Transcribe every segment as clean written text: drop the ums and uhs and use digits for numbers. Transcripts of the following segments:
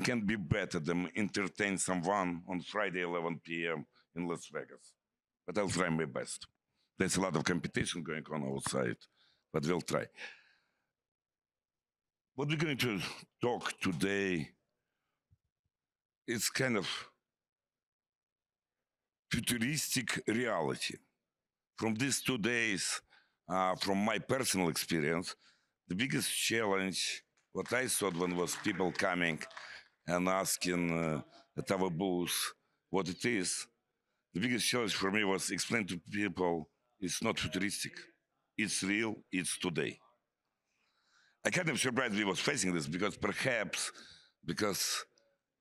nothing can be better than entertain someone on Friday 11 p.m. in Las Vegas. But I'll try my best. There's a lot of competition going on outside, but we'll try. What we're going to talk today is kind of futuristic reality. From these 2 days, from my personal experience, the biggest challenge, what I thought when was people coming and asking at our booth what it is, the biggest challenge for me was explain to people it's not futuristic, it's real, it's today. I kind of surprised we was facing this because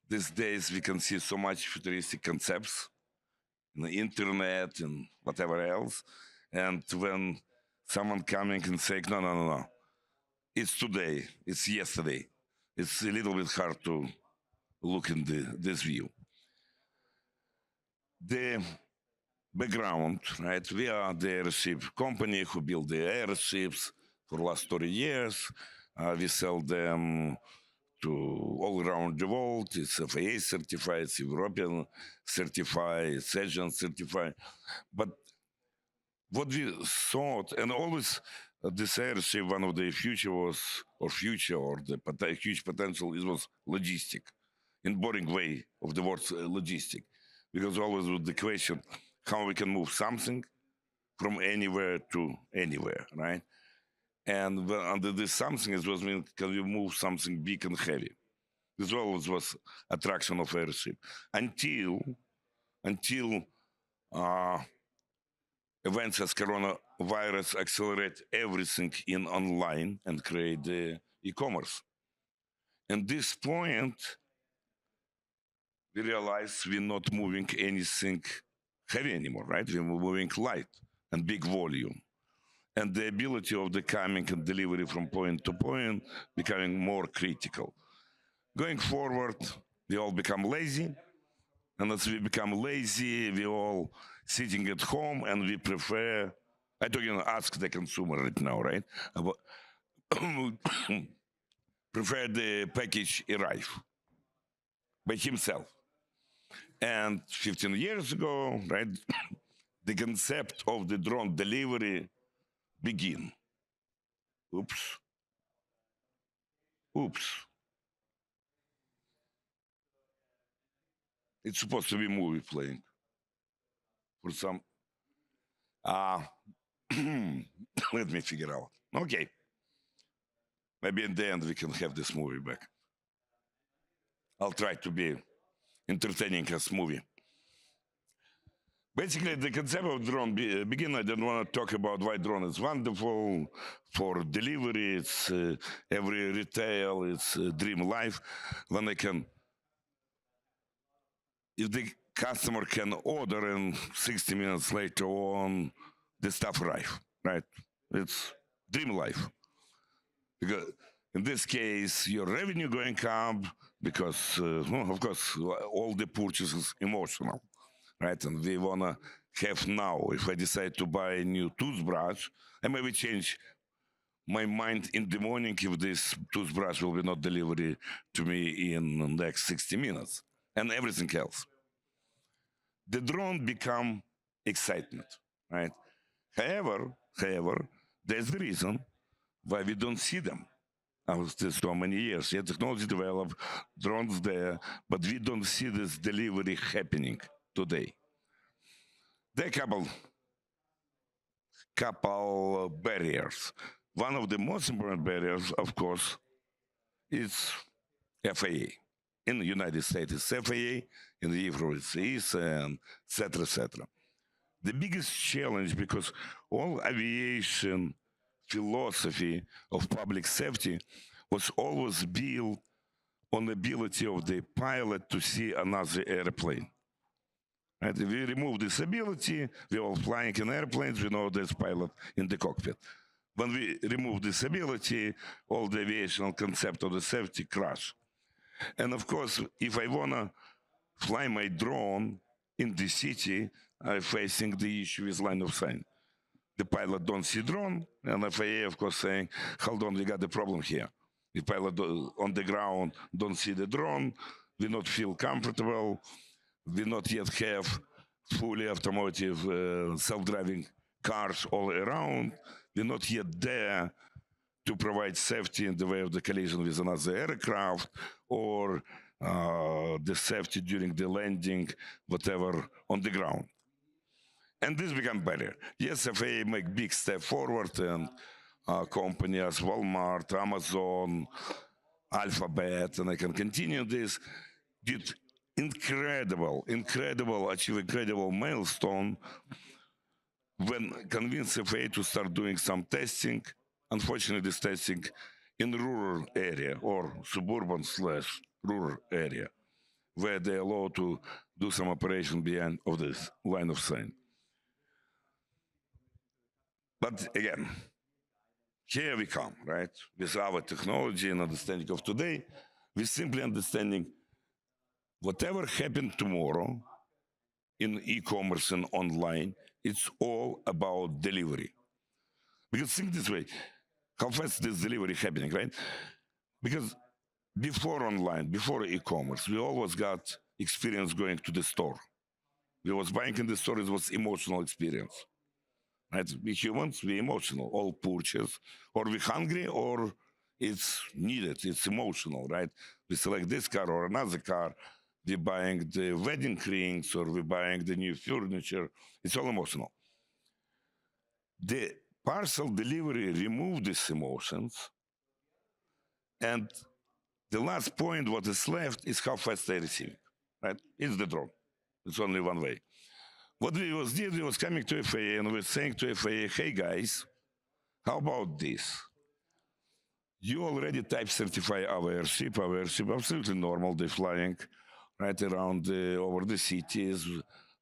these days we can see so much futuristic concepts in the internet and whatever else. And when someone coming and saying, no, it's today, it's yesterday, it's a little bit hard to look in this view. The background, right? We are the airship company who build the airships for the last 30 years. We sell them to all around the world. It's FAA certified, it's European certified, it's Asian certified. But what we thought, and always this airship, one of the future was, or the huge potential, it was logistic, in boring way of the word logistic. Because always with the question, how we can move something from anywhere to anywhere, right? And under this something, it was mean, can you move something big and heavy? This always was attraction of airship until events as coronavirus accelerate everything in online and create the e-commerce. At this point, we realize we're not moving anything heavy anymore, right? We're moving light and big volume. And the ability of the coming and delivery from point to point becoming more critical. Going forward, we all become lazy. And as we become lazy, we all sitting at home and we prefer, I don't ask the consumer right now, right? Prefer the package arrive by himself. And 15 years ago, right, the concept of the drone delivery begin. Oops. It's supposed to be movie playing. For some, let me figure out. Okay. Maybe in the end we can have this movie back. I'll try to be entertaining as movie. Basically, the concept of drone begin. I don't want to talk about why drone is wonderful for delivery. It's every retail. It's dream life when they can. If the customer can order and 60 minutes later on, the stuff arrive. Right? It's dream life. Because in this case, your revenue going up because, of course, all the purchases emotional. Right, and we wanna have now. If I decide to buy a new toothbrush, I maybe change my mind in the morning if this toothbrush will be not delivered to me in the next 60 minutes, and everything else. The drone become excitement, right? However, there's the reason why we don't see them after so many years. Yeah, technology developed, drones there, but we don't see this delivery happening today. There are couple barriers. One of the most important barriers, of course, is FAA. In the United States, it's FAA, in Europe, it's EASA, and et cetera, et cetera. The biggest challenge, because all aviation philosophy of public safety was always built on the ability of the pilot to see another airplane. Right? If we remove this ability, we're all flying in airplanes, we know there's pilot in the cockpit. When we remove this ability, all the aviational concept of the safety crash. And of course, if I wanna fly my drone in the city, I'm facing the issue with line of sight. The pilot don't see drone, and FAA, of course, saying, hold on, we got the problem here. The pilot on the ground don't see the drone. We not feel comfortable. We not yet have fully automotive self-driving cars all around. We're not yet there to provide safety in the way of the collision with another aircraft or the safety during the landing, whatever, on the ground. And this become better. Yes, FAA make big step forward, and companies as Walmart, Amazon, Alphabet, and I can continue this, did achieve incredible milestone when convinced FAA to start doing some testing. Unfortunately, this testing in rural area or suburban slash rural area, where they allow to do some operation beyond of this line of sight. But again, here we come, right? With our technology and understanding of today, we simply understanding whatever happened tomorrow in e-commerce and online, it's all about delivery. Because think this way, how fast this delivery happening, right? Because before online, before e-commerce, we always got experience going to the store. We was buying in the store, it was emotional experience. Right? We humans, we emotional, all purchase, or we hungry, or it's needed, it's emotional, right? We select this car or another car, we buying the wedding rings, or we buying the new furniture. It's all emotional. The parcel delivery remove these emotions, and the last point, what is left, is how fast they receive it, right? It's the drone. It's only one way. What we was coming to FAA and we're saying to FAA, hey guys, how about this? You already type certify our airship. Our airship absolutely normal. They're flying right around over the cities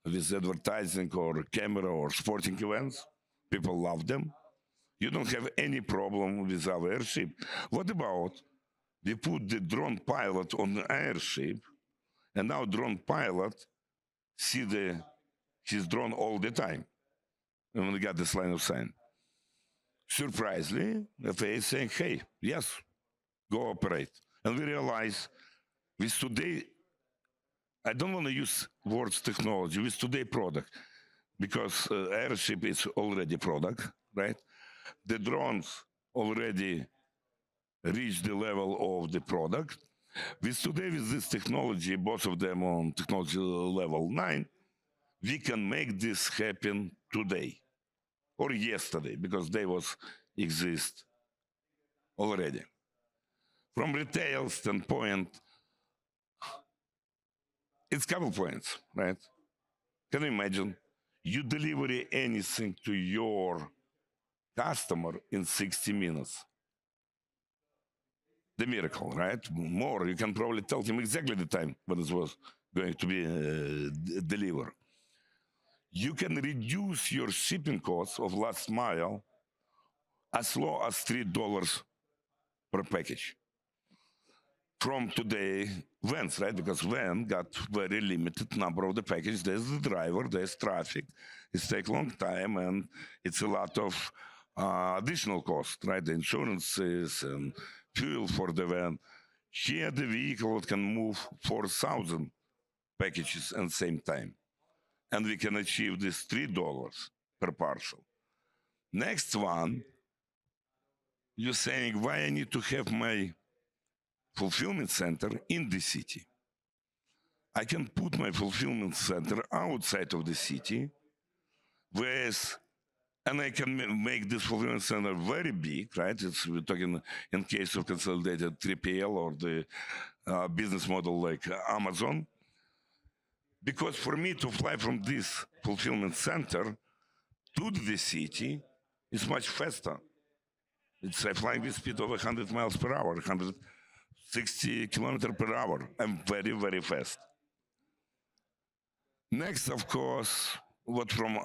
with advertising or camera or sporting events. People love them. You don't have any problem with our airship. What about we put the drone pilot on the airship, and now drone pilot see his drone all the time. And when we got this line of sight, surprisingly, FAA is saying, hey, yes, go operate. And we realize with today, I don't want to use words technology, with today product, because airship is already product, right? The drones already reach the level of the product. With today, with this technology, both of them on technology level 9, we can make this happen today or yesterday, because they was exist already. From retail standpoint, it's couple points, right? Can you imagine? You deliver anything to your customer in 60 minutes. The miracle, right? More, you can probably tell him exactly the time when it was going to be delivered. You can reduce your shipping costs of last mile as low as $3 per package. From today, vans, right? Because van got very limited number of the package. There's the driver, there's traffic. It takes a long time, and it's a lot of additional cost, right? The insurances and fuel for the van. Here, the vehicle can move 4,000 packages at the same time, and we can achieve this $3 per parcel. Next one, you're saying, why I need to have my fulfillment center in the city? I can put my fulfillment center outside of the city, and I can make this fulfillment center very big, right? We're talking in case of consolidated 3PL or the business model like Amazon. Because for me to fly from this fulfillment center to the city is much faster. It's flying with speed of 100 miles per hour, 160 kilometers per hour. I'm very, very fast. Next, of course, what from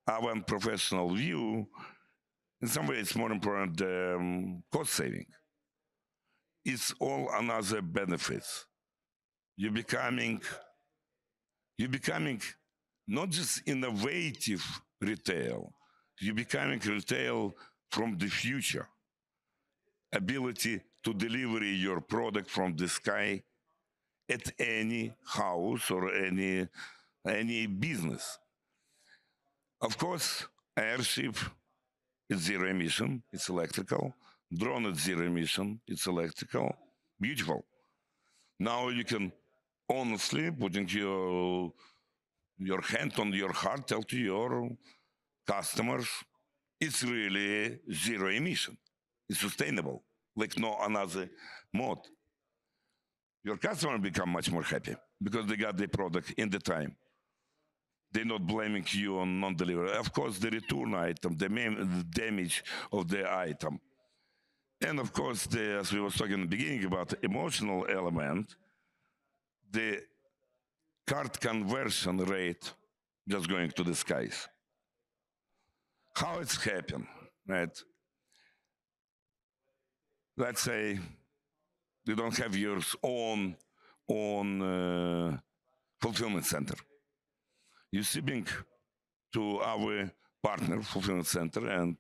our professional view, in some way it's more important cost saving. It's all another benefits. You're becoming not just innovative retail, you're becoming retail from the future. Ability to deliver your product from the sky at any house or any business. Of course, airship is zero emission, it's electrical. Drone is zero emission, it's electrical. Beautiful. Now you can honestly, putting your hand on your heart, tell to your customers, it's really zero emission. It's sustainable, like no another mode. Your customer become much more happy because they got the product in the time. They're not blaming you on non-delivery. Of course, the return item, the damage of the item. And of course, as we were talking in the beginning about the emotional element, the card conversion rate just going to the skies. How it's happened, right? Let's say you don't have your own fulfillment center. You're shipping to our partner, fulfillment center, and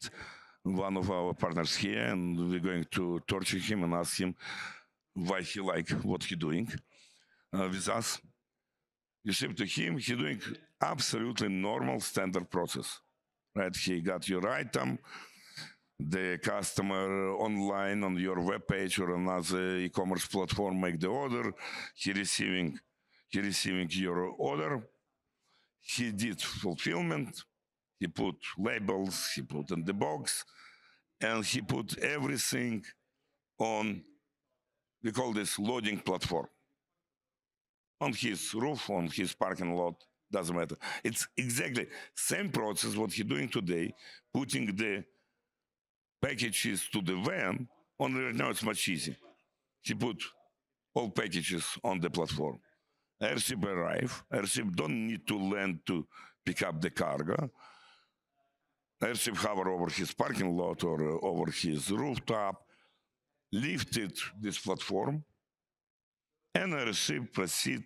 one of our partners here, and we're going to torture him and ask him why he like what he's doing with us. You ship to him, he's doing absolutely normal standard process, right? He got your item, the customer online on your webpage or another e-commerce platform make the order, he receiving your order, he did fulfillment, he put labels, he put in the box, and he put everything on, we call this loading platform. On his roof, on his parking lot, doesn't matter. It's exactly same process what he's doing today, putting the packages to the van. Only right now it's much easier. He put all packages on the platform. Airship arrive. Airship don't need to land to pick up the cargo. Airship hover over his parking lot or over his rooftop, lifted this platform, and Airship proceed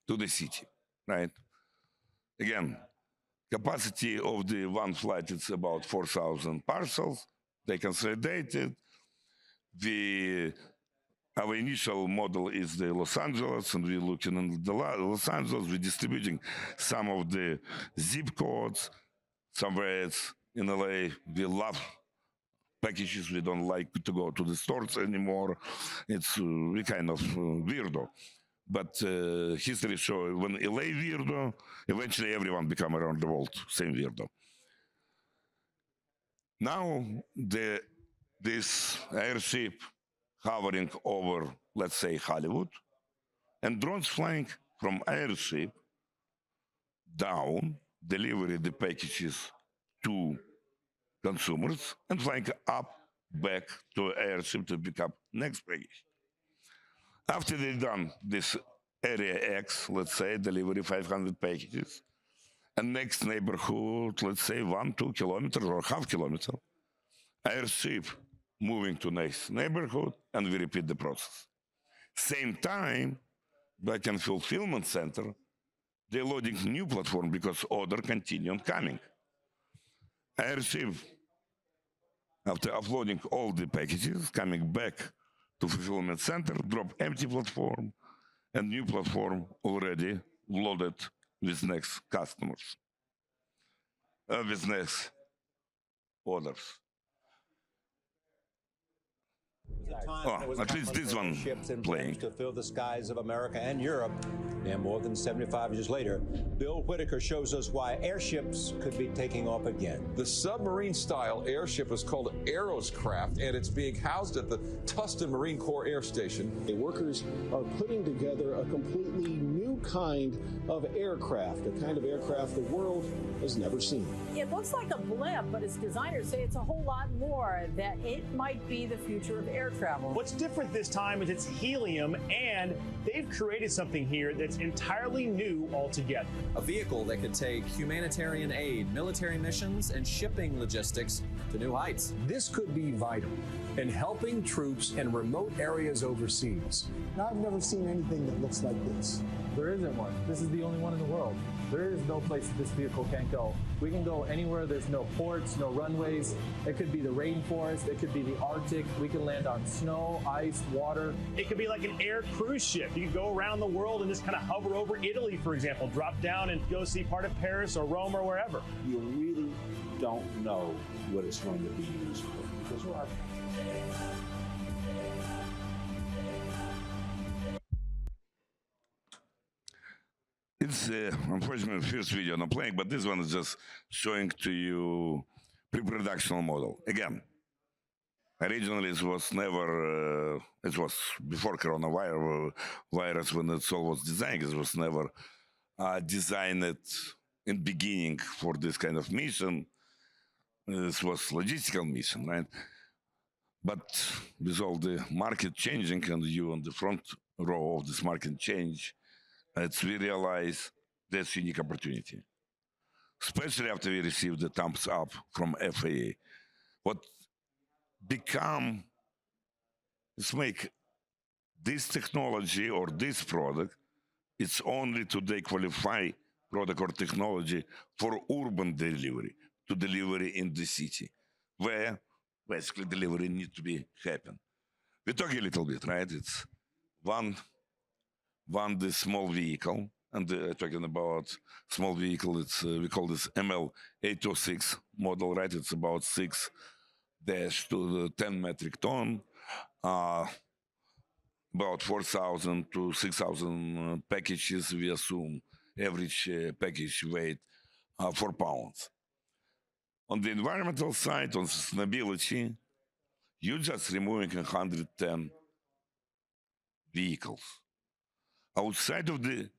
to the city, right? Again, capacity of the one flight is about 4,000 parcels. They consolidated. Our initial model is the Los Angeles, and we're looking in the Los Angeles. We're distributing some of the zip codes. Somewhere it's in LA, we love packages. We don't like to go to the stores anymore. It's we kind of weirdo. But history shows when LA weirdo, eventually everyone become around the world same weirdo. Now this airship hovering over, let's say, Hollywood, and drones flying from airship down, deliver the packages to consumers, and flying up back to airship to pick up next package. After they've done this area X, let's say, delivery 500 packages, and next neighborhood, let's say 1-2 kilometers or half kilometer, airship moving to next neighborhood, and we repeat the process. Same time, back in fulfillment center, they're loading new platform because order continue on coming. Airship, after uploading all the packages, coming back to fulfillment center, drop empty platform, and new platform already loaded with next customers, with next orders. At least this one playing. To fill the skies of America and Europe. And more than 75 years later, Bill Whitaker shows us why airships could be taking off again. The submarine-style airship is called Aeros craft, and it's being housed at the Tustin Marine Corps Air Station. The workers are putting together a completely new kind of aircraft, a kind of aircraft the world has never seen. It looks like a blimp, but its designers say it's a whole lot more, that it might be the future of air travel. What's different this time is it's helium, and they've created something here that's entirely new altogether. A vehicle that could take humanitarian aid, military missions, and shipping logistics to new heights. This could be vital in helping troops in remote areas overseas. I've never seen anything that looks like this. There isn't one. This is the only one in the world. There is no place that this vehicle can't go. We can go anywhere. There's no ports, no runways. It could be the rainforest. It could be the Arctic. We can land on snow, ice, water. It could be like an air cruise ship. You could go around the world and just kind of hover over Italy, for example, drop down and go see part of Paris or Rome or wherever. You really don't know what it's going to be used for because we're It's unfortunately first video I'm playing, but this one is just showing to you pre-production model. Again, originally it was never, it was before coronavirus when it all was designed, it was never designed in beginning for this kind of mission. This was logistical mission, right? But with all the market changing and you on the front row of this market change, we realize that's unique opportunity, especially after we received the thumbs up from FAA. What become is make this technology or this product, it's only today qualify product or technology for urban delivery, to delivery in the city, where basically delivery need to be happen. We talk a little bit, right? It's one the small vehicle, and talking about small vehicle, it's we call this ML806 model, right? It's about 6 to 10 metric ton, about 4,000 to 6,000 packages. We assume average package weight 4 pounds. On the environmental side, on sustainability, you're just removing 110 vehicles. Outside of the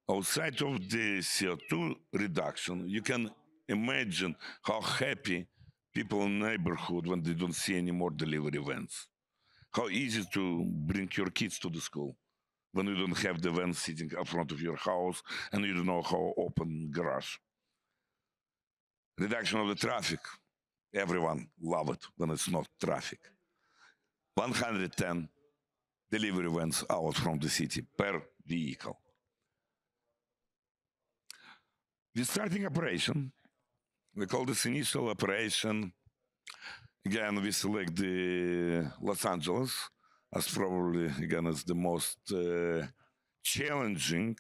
CO2 reduction, you can imagine how happy people in the neighborhood when they don't see any more delivery vans. How easy to bring your kids to the school when you don't have the van sitting in front of your house and you don't know how open garage. Reduction of the traffic. Everyone love it when it's not traffic. 110 delivery vans out from the city per vehicle. We're starting operation. We call this initial operation. Again, we select the Los Angeles as probably, again, as the most challenging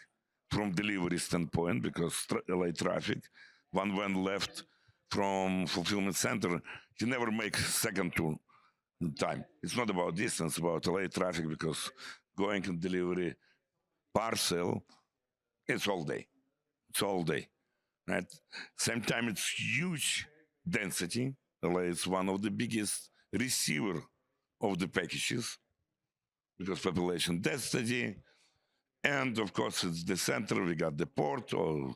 from delivery standpoint because LA traffic. One van left from fulfillment center, you never make second tour in time. It's not about distance, about LA traffic because going and delivery parcel, it's all day. It's all day, right? Same time, it's huge density. LA is one of the biggest receiver of the packages because population density. And of course, it's the center. We got the port, a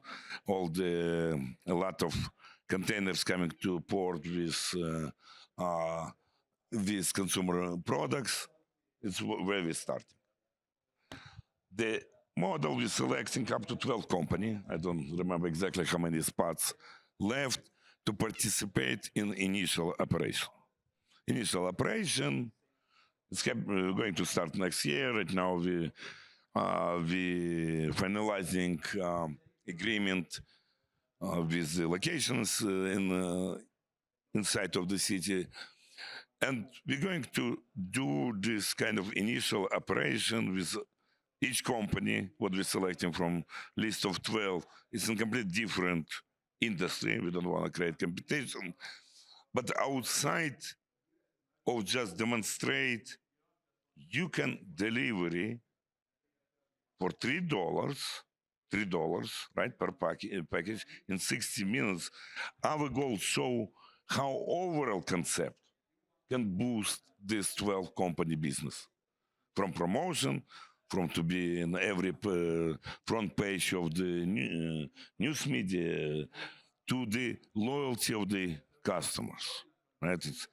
lot of containers coming to port with these consumer products. It's where we started. The model we're selecting up to 12 companies. I don't remember exactly how many spots left to participate in initial operation. Initial operation is going to start next year. Right now, we finalizing agreement with the locations inside of the city. And we're going to do this kind of initial operation with each company, what we're selecting from list of 12. It's in complete different industry. We don't want to create competition. But outside of just demonstrate, you can delivery for $3, right, per package in 60 minutes. Our goal show how overall concept can boost this 12 company business. From promotion, from to be in every front page of the news media, to the loyalty of the customers, right? It's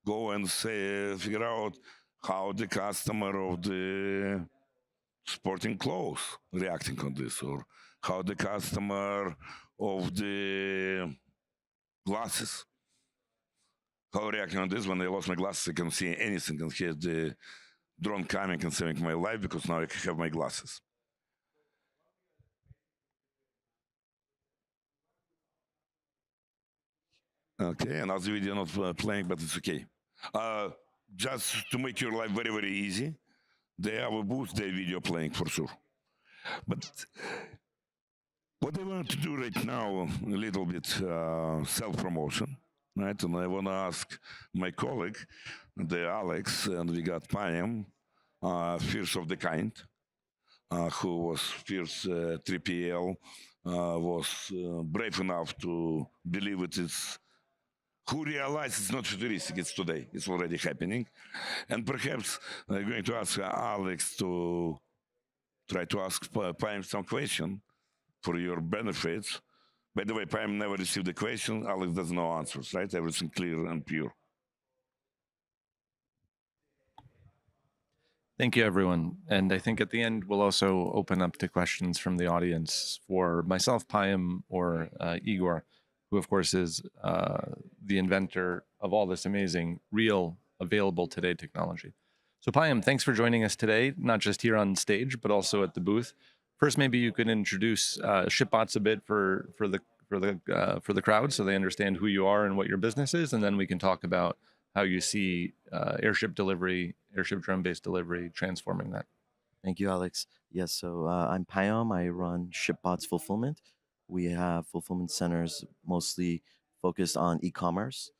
go and figure out how the customer of the sporting clothes reacting on this, or how the customer of the glasses, how reacting on this. When I lost my glasses, I can see anything and hear the drone coming and saving my life because now I have my glasses. Okay, another video not playing, but it's okay. Just to make your life very, very easy, they have a booth, their video playing for sure. But what I want to do right now, a little bit self-promotion, right? And I want to ask my colleague, the Alex, and we got Payam, fierce of the kind, who was fierce 3PL, was brave enough to believe it is, who realized it's not futuristic, it's today, it's already happening. And perhaps I'm going to ask Alex to try to ask Payam some question for your benefits. By the way, Payam never received the question, Alex doesn't know answers, right? Everything clear and pure. Thank you, everyone. And I think at the end, we'll also open up to questions from the audience for myself, Payam, or Igor, who, of course, is the inventor of all this amazing, real, available today technology. So, Payam, thanks for joining us today, not just here on stage, but also at the booth. First, maybe you could introduce Shipbots a bit for the crowd, so they understand who you are and what your business is, and then we can talk about how you see airship delivery, airship drone-based delivery, transforming that. Thank you, Alex. Yes, so I'm Payam. I run Shipbots Fulfillment. We have fulfillment centers mostly focused on e-commerce.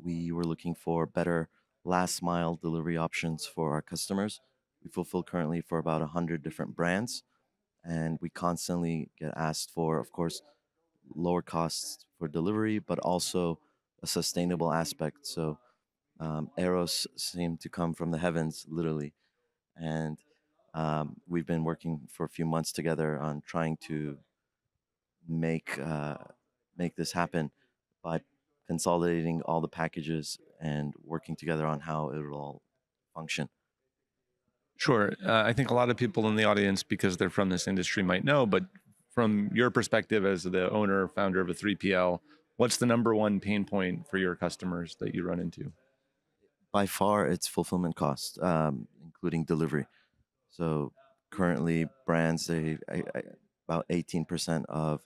We were looking for better last-mile delivery options for our customers. We fulfill currently for about 100 different brands, and we constantly get asked for, of course, lower costs for delivery, but also a sustainable aspect. So Aeros seemed to come from the heavens, literally. And we've been working for a few months together on trying to make this happen by consolidating all the packages and working together on how it will all function. Sure. I think a lot of people in the audience, because they're from this industry, might know, but from your perspective as the owner, founder of a 3PL, what's the number one pain point for your customers that you run into? By far, it's fulfillment cost, including delivery. So currently, brands, about 18% of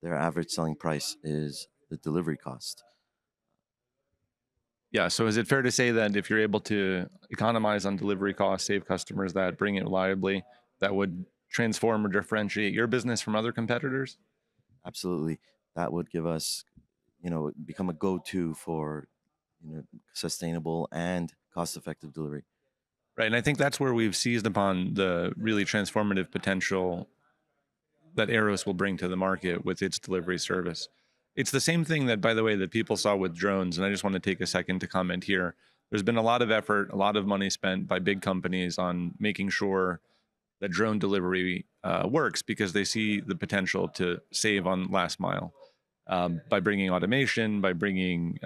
their average selling price is the delivery cost. Yeah. So is it fair to say that if you're able to economize on delivery costs, save customers that, bring it reliably, that would transform or differentiate your business from other competitors? Absolutely. That would give us, become a go-to for, sustainable and cost-effective delivery. Right. And I think that's where we've seized upon the really transformative potential that Aeros will bring to the market with its delivery service. It's the same thing that, by the way, that people saw with drones. And I just want to take a second to comment here. There's been a lot of effort, a lot of money spent by big companies on making sure that drone delivery works, because they see the potential to save on last mile by bringing automation, by bringing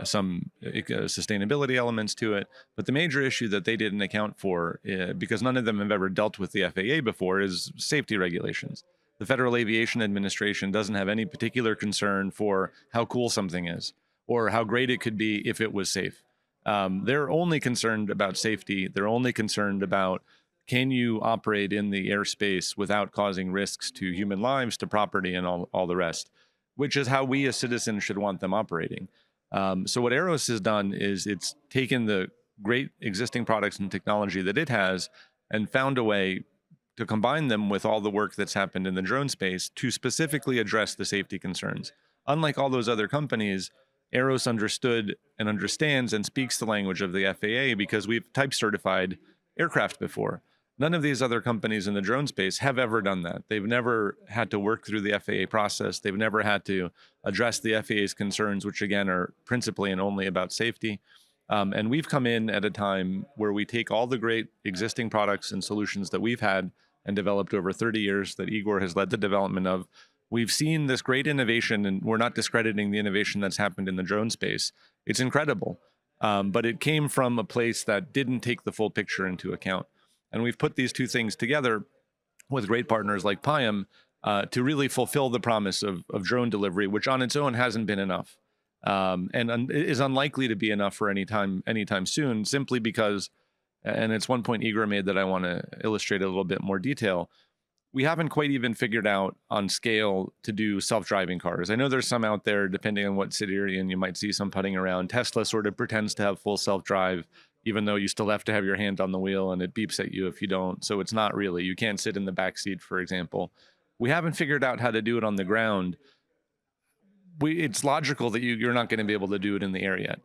some sustainability elements to it. But the major issue that they didn't account for, because none of them have ever dealt with the FAA before, is safety regulations. The Federal Aviation Administration doesn't have any particular concern for how cool something is or how great it could be if it was safe. They're only concerned about safety. They're only concerned about, can you operate in the airspace without causing risks to human lives, to property, and all the rest, which is how we as citizens should want them operating. So what Aeros has done is it's taken the great existing products and technology that it has and found a way to combine them with all the work that's happened in the drone space to specifically address the safety concerns. Unlike all those other companies, Aeros understood and understands and speaks the language of the FAA, because we've type certified aircraft before. None of these other companies in the drone space have ever done that. They've never had to work through the FAA process. They've never had to address the FAA's concerns, which again are principally and only about safety. And we've come in at a time where we take all the great existing products and solutions that we've had and developed over 30 years that Igor has led the development of. We've seen this great innovation, and we're not discrediting the innovation that's happened in the drone space. It's incredible, but it came from a place that didn't take the full picture into account. And we've put these two things together with great partners like Payam to really fulfill the promise of drone delivery, which on its own hasn't been enough, and is unlikely to be enough for anytime soon, simply because, and it's one point Igor made that I want to illustrate a little bit more detail. we haven't quite even figured out on scale to do self-driving cars. I know there's some out there, depending on what city you're in, you might see some putting around. Tesla sort of pretends to have full self-drive, even though you still have to have your hand on the wheel and it beeps at you if you don't. So it's not really, you can't sit in the back seat, for example. We haven't figured out how to do it on the ground. It's logical that you're not going to be able to do it in the air yet.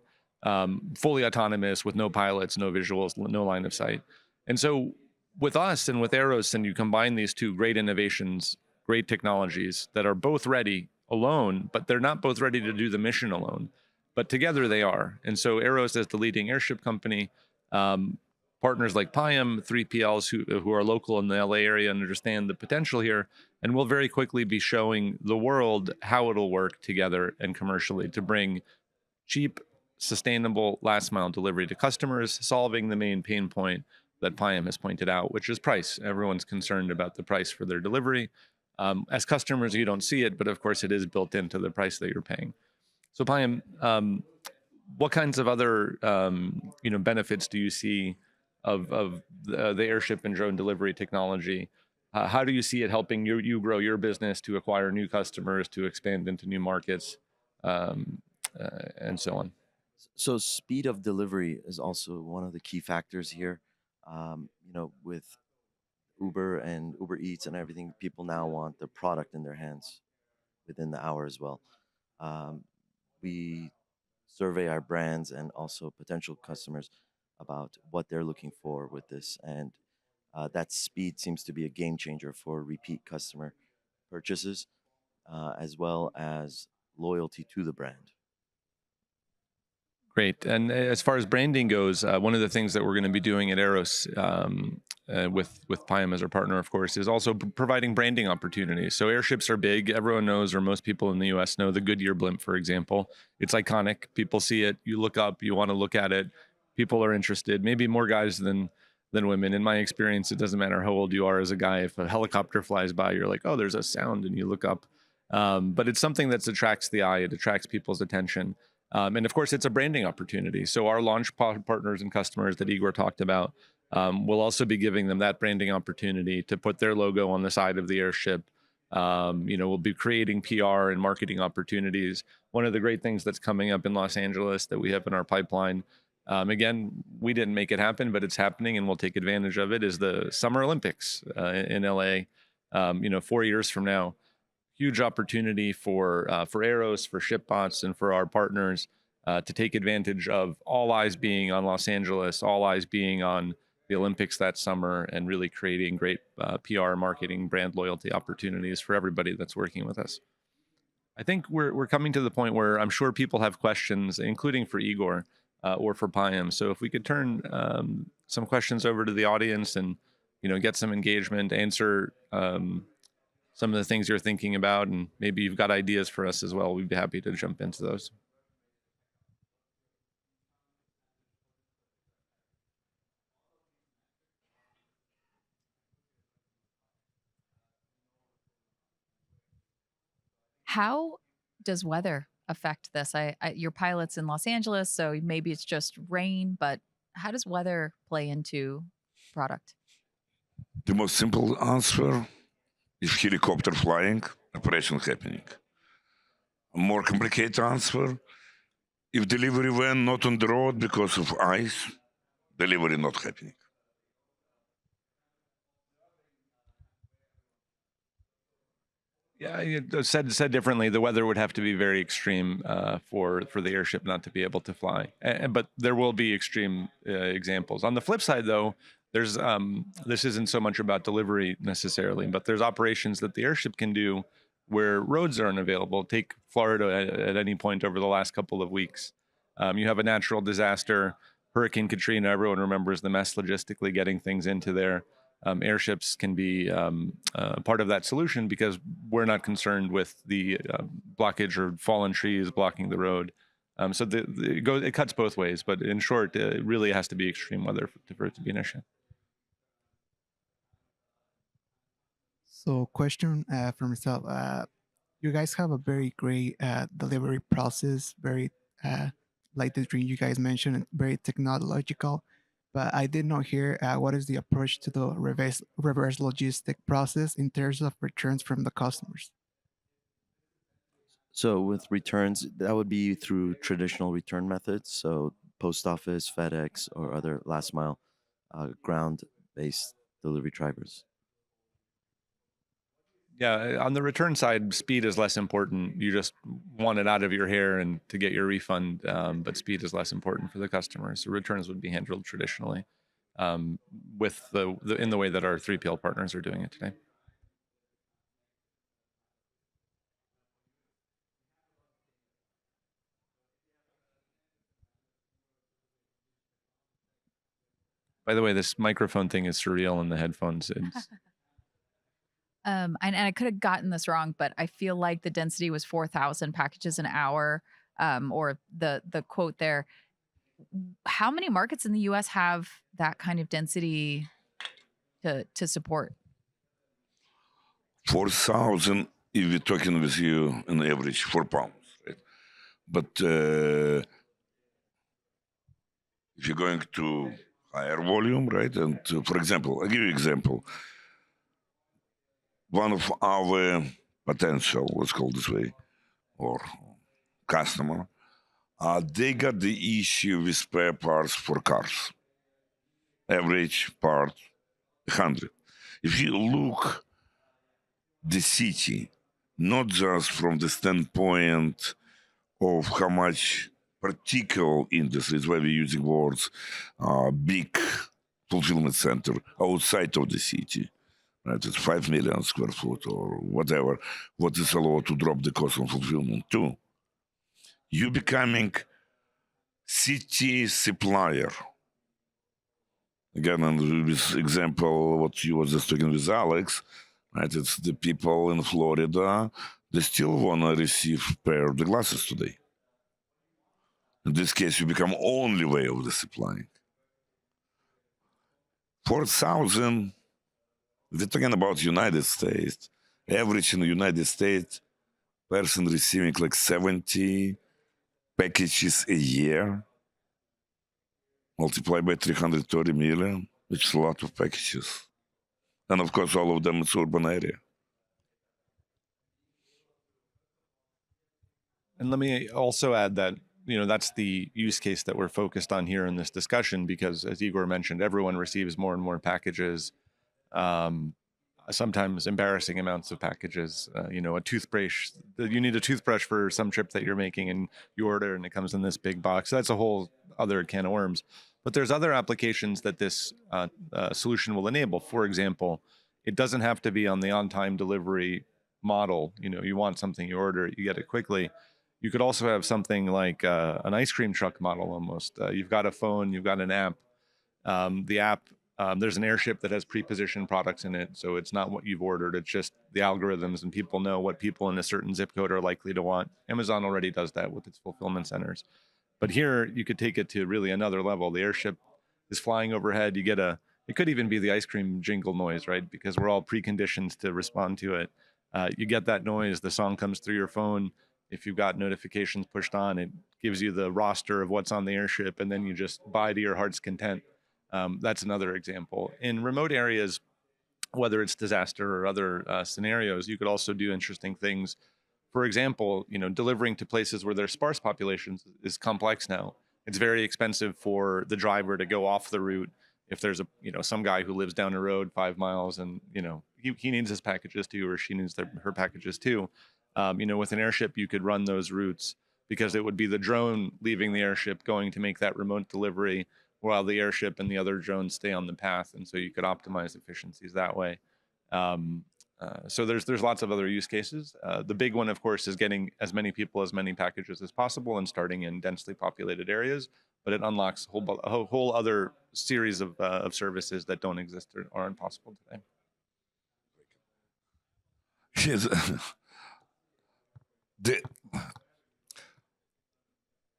Fully autonomous with no pilots, no visuals, no line of sight. And so with us and with Aeros, and you combine these two great innovations, great technologies that are both ready alone, but they're not both ready to do the mission alone. But together they are. And so Aeros, as the leading airship company, partners like Payam, 3PLs who are local in the LA area and understand the potential here, and we'll very quickly be showing the world how it'll work together and commercially to bring cheap, sustainable last mile delivery to customers, solving the main pain point that Payam has pointed out, which is price. Everyone's concerned about the price for their delivery. As customers, you don't see it, but of course it is built into the price that you're paying. So Payam, what kinds of other benefits do you see of the airship and drone delivery technology? How do you see it helping you grow your business, to acquire new customers, to expand into new markets, and so on? So speed of delivery is also one of the key factors here. With Uber and Uber Eats and everything, people now want the product in their hands within the hour as well. We survey our brands and also potential customers about what they're looking for with this, and that speed seems to be a game changer for repeat customer purchases, as well as loyalty to the brand. Great. And as far as branding goes, one of the things that we're going to be doing at Aeros, with Payam as our partner, of course, is also providing branding opportunities. So airships are big. Everyone knows, or most people in the US know, the Goodyear blimp, for example. It's iconic. People see it. You look up. You want to look at it. People are interested. Maybe more guys than women. In my experience, it doesn't matter how old you are as a guy. If a helicopter flies by, you're like, oh, there's a sound, and you look up. But it's something that attracts the eye. It attracts people's attention. And of course, it's a branding opportunity. So our launch partners and customers that Igor talked about, will also be giving them that branding opportunity to put their logo on the side of the airship. We'll be creating PR and marketing opportunities. One of the great things that's coming up in Los Angeles that we have in our pipeline, again, we didn't make it happen, but it's happening, and we'll take advantage of it, is the Summer Olympics in LA, 4 years from now. Huge opportunity for Aeros, for Shipbots, and for our partners to take advantage of all eyes being on Los Angeles, all eyes being on the Olympics that summer, and really creating great PR, marketing, brand loyalty opportunities for everybody that's working with us. I think we're coming to the point where I'm sure people have questions, including for Igor or for Payam. So if we could turn some questions over to the audience and get some engagement, answer some of the things you're thinking about, and maybe you've got ideas for us as well, we'd be happy to jump into those. How does weather affect this? Your pilot's in Los Angeles, so maybe it's just rain, but how does weather play into product? The most simple answer is helicopter flying, operation happening. A more complicated answer, if delivery van not on the road because of ice, delivery not happening. Yeah, said differently, the weather would have to be very extreme for the airship not to be able to fly. But there will be extreme examples. On the flip side, though, there's this isn't so much about delivery necessarily, but there's operations that the airship can do where roads are unavailable. Take Florida at any point over the last couple of weeks. You have a natural disaster, Hurricane Katrina. Everyone remembers the mess logistically getting things into there. Airships can be part of that solution because we're not concerned with the blockage or fallen trees blocking the road. So it cuts both ways, but in short, it really has to be extreme weather for it to be an issue. So question for myself, you guys have a very great delivery process, very like the dream you guys mentioned, very technological. but I did not hear what is the approach to the reverse logistic process in terms of returns from the customers. So with returns, that would be through traditional return methods, so post office, FedEx, or other last mile ground-based delivery drivers. Yeah, on the return side, speed is less important. You just want it out of your hair and to get your refund, but speed is less important for the customer. So returns would be handled traditionally, with in the way that our 3PL partners are doing it today. By the way, this microphone thing is surreal in the headphones. It's, and I could have gotten this wrong, but I feel like the density was 4,000 packages an hour, or the quote there. How many markets in the U.S. have that kind of density to support? 4,000, if we're talking with you on average 4 pounds, right? But if you're going to higher volume, right? And for example, I'll give you an example. One of our potential, let's call it this way, or customer, they got the issue with spare parts for cars. Average part, 100. If you look the city, not just from the standpoint of how much particular industries, where we're using words, big fulfillment center outside of the city, right? It's 5 million square foot or whatever, what is allowed to drop the cost of fulfillment to. You becoming city supplier. Again, and this example, what you were just talking with Alex, right? It's the people in Florida, they still want to receive pair of the glasses today. In this case, you become only way of the supplying. 4,000, we're talking about United States. Average in the United States, person receiving like 70 packages a year, multiplied by 330 million, which is a lot of packages. And of course, all of them is urban area. and let me also add that, that's the use case that we're focused on here in this discussion, because as Igor mentioned, everyone receives more and more packages, sometimes embarrassing amounts of packages. A toothbrush, you need a toothbrush for some trip that you're making and you order and it comes in this big box. That's a whole other can of worms. But there's other applications that this solution will enable. For example, it doesn't have to be on the on-time delivery model. You want something, you order it, you get it quickly. You could also have something like an ice cream truck model almost. You've got a phone, you've got an app. The app, there's an Airship that has pre-positioned products in it, so it's not what you've ordered. It's just the algorithms, and people know what people in a certain zip code are likely to want. Amazon already does that with its fulfillment centers. But here, you could take it to really another level. The Airship is flying overhead. You get it could even be the ice cream jingle noise, right? Because we're all preconditioned to respond to it. You get that noise, the song comes through your phone. If you've got notifications pushed on, it gives you the roster of what's on the Airship, and then you just buy to your heart's content. That's another example. In remote areas, whether it's disaster or other scenarios, you could also do interesting things. For example, delivering to places where there's sparse populations is complex now. It's very expensive for the driver to go off the route. If there's some guy who lives down the road 5 miles and, he needs his packages too, or she needs her packages too. With an Airship, you could run those routes because it would be the drone leaving the Airship going to make that remote delivery while the Airship and the other drones stay on the path. And so you could optimize efficiencies that way. So there's lots of other use cases. The big one, of course, is getting as many people as many packages as possible and starting in densely populated areas. But it unlocks a whole other series of services that don't exist or aren't possible today. Yes.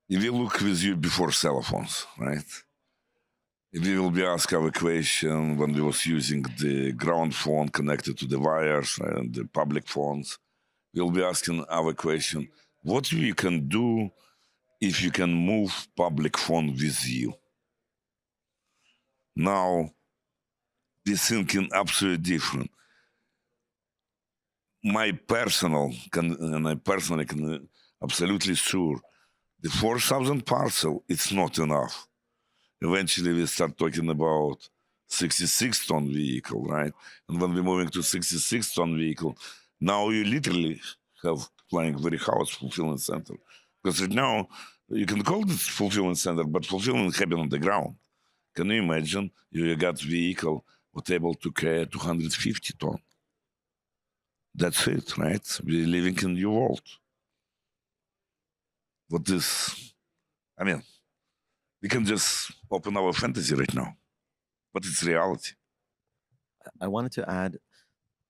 If you look with you before cell phones, right? If we will be asked our question when we was using the ground phone connected to the wires and the public phones, we'll be asking our question, what you can do if you can move public phone with you? Now, we're thinking absolutely different. I personally can absolutely sure the 4,000 parcel, it's not enough. Eventually, we start talking about 66-ton vehicle, right? And when we're moving to 66-ton vehicle, now you literally have flying very house fulfillment center. Because right now, you can call this fulfillment center, but fulfillment happen on the ground. Can you imagine you got vehicle was able to carry 250 ton? That's it, right? We're living in new world. What is, I mean, we can just open our fantasy right now, but it's reality. I wanted to add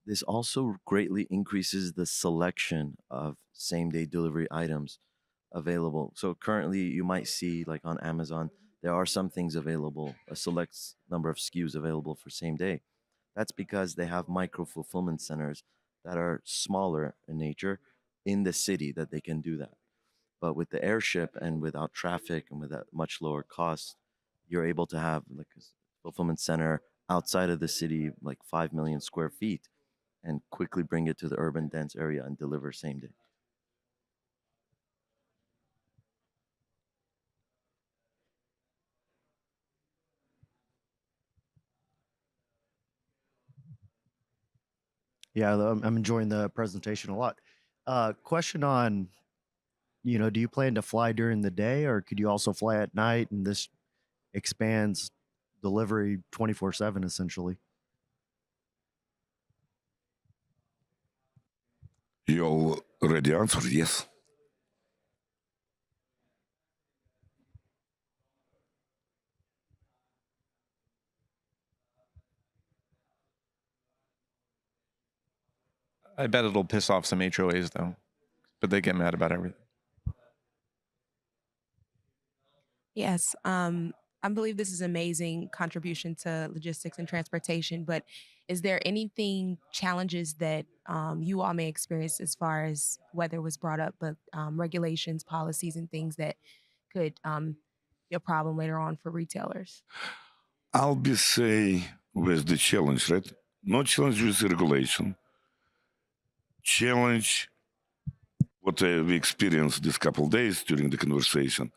this also greatly increases the selection of same day delivery items available. So currently, you might see, like on Amazon, there are some things available, a select number of SKUs available for same day. That's because they have micro fulfillment centers that are smaller in nature in the city that they can do that. But with the airship and without traffic and with that much lower cost, you're able to have like a fulfillment center outside of the city, like 5 million square feet, and quickly bring it to the urban dense area and deliver same day. Yeah, I'm enjoying the presentation a lot. Question on, do you plan to fly during the day or could you also fly at night? And this expands delivery 24/7 essentially. You already answered yes. I bet it'll piss off some HOAs though, but they get mad about everything. Yes, I believe this is amazing contribution to logistics and transportation. But is there anything challenges that you all may experience as far as whether was brought up, but regulations, policies, and things that could be a problem later on for retailers? I'll be say with the challenge, right? Not challenge with the regulation. Challenge what we experienced this couple days during the conversation.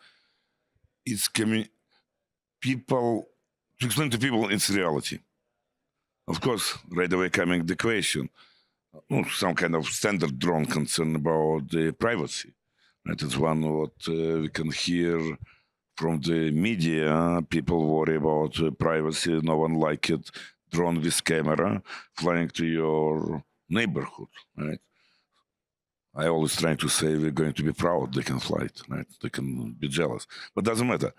It's people to explain to people it's reality. Of course, right away coming the question, some kind of standard drone concern about the privacy. That is one what we can hear from the media. People worry about privacy. No one like it. Drone with camera flying to your neighborhood, right? I always try to say we're going to be proud they can fly it, right? They can be jealous, but doesn't matter.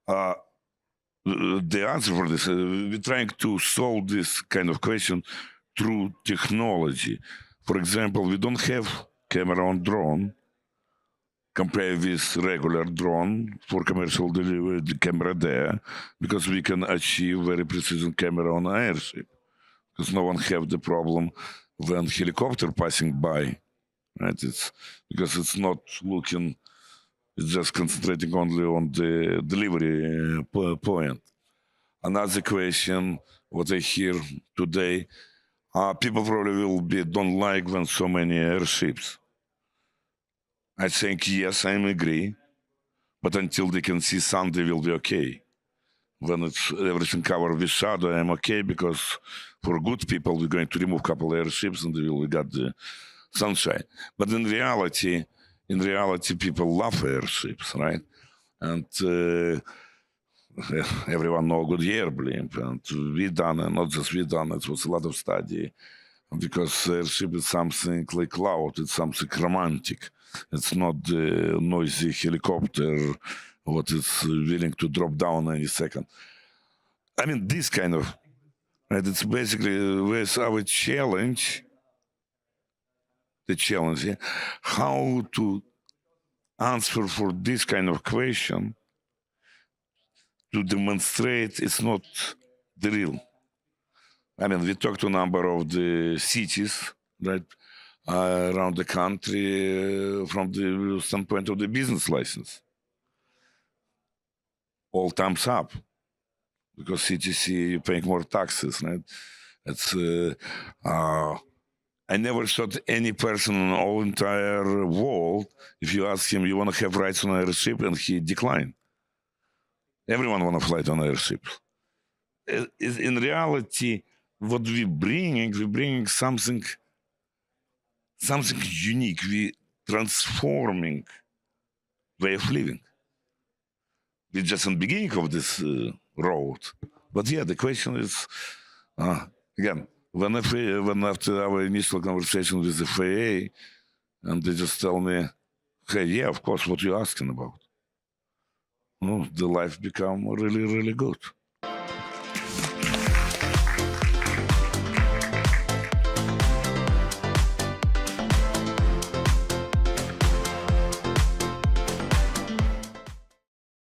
The answer for this, we're trying to solve this kind of question through technology. For example, we don't have camera on drone compared with regular drone for commercial delivery, the camera there, because we can achieve very precision camera on airship. Because no one have the problem when helicopter passing by, right? It's because it's not looking, it's just concentrating only on the delivery point. Another question, what I hear today, people probably don't like when so many airships. I think yes, I agree, but until they can see sun, they will be okay. When it's everything covered with shadow, I'm okay because for good people, we're going to remove a couple airships and we got the sunshine. But in reality, people love airships, right? And everyone know good year blimp, and we done, and not just we done. It was a lot of study because airship is something like cloud. It's something romantic. It's not the noisy helicopter what is willing to drop down any second. I mean, this kind of, right? It's basically with our challenge, yeah, how to answer for this kind of question to demonstrate it's not the real. I mean, we talked to a number of the cities, right, around the country from the standpoint of the business license. All thumbs up. because CTC you're paying more taxes, right? It's I never thought any person in the whole entire world, if you ask him, you want to have rights on an airship, and he declined. Everyone want to fly on airships. In reality, what we're bringing something unique. We transforming way of living. We're just in the beginning of this road. But yeah, the question is, again, when after our initial conversation with the FAA, and they just tell me, hey, yeah, of course, what you're asking about. The life become really, really good.